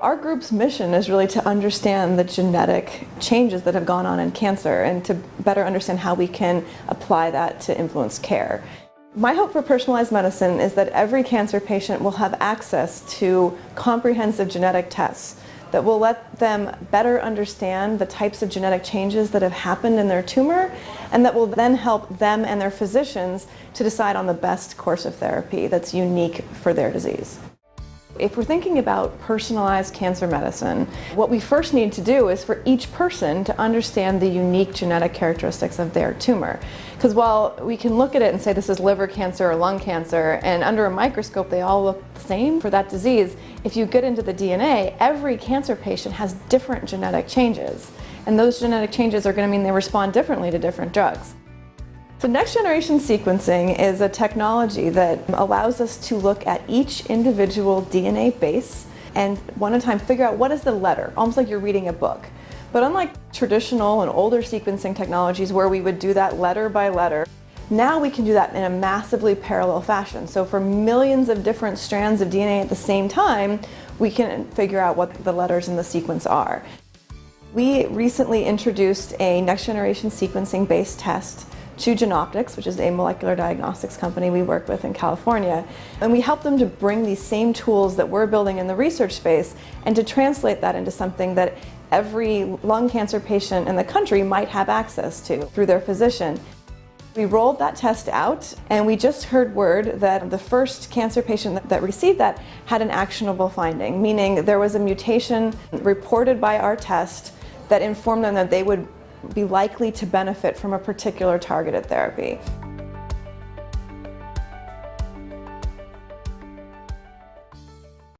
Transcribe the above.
Our group's mission is really to understand the genetic changes that have gone on in cancer and to better understand how we can apply that to influence care. My hope for personalized medicine is that every cancer patient will have access to comprehensive genetic tests that will let them better understand the types of genetic changes that have happened in their tumor, and that will then help them and their physicians to decide on the best course of therapy that's unique for their disease. If we're thinking about personalized cancer medicine, what we first need to do is for each person to understand the unique genetic characteristics of their tumor. Because while we can look at it and say this is liver cancer or lung cancer, and under a microscope they all look the same for that disease, if you get into the DNA, every cancer patient has different genetic changes. And those genetic changes are going to mean they respond differently to different drugs. So next-generation sequencing is a technology that allows us to look at each individual DNA base and one at a time figure out what is the letter, almost like you're reading a book. But unlike traditional and older sequencing technologies where we would do that letter by letter, now we can do that in a massively parallel fashion. So for millions of different strands of DNA at the same time, we can figure out what the letters in the sequence are. We recently introduced a next-generation sequencing-based test to Genoptics, which is a molecular diagnostics company we work with in California. And we help them to bring these same tools that we're building in the research space and to translate that into something that every lung cancer patient in the country might have access to through their physician. We rolled that test out, and we just heard word that the first cancer patient that received that had an actionable finding, meaning there was a mutation reported by our test that informed them that they would be likely to benefit from a particular targeted therapy.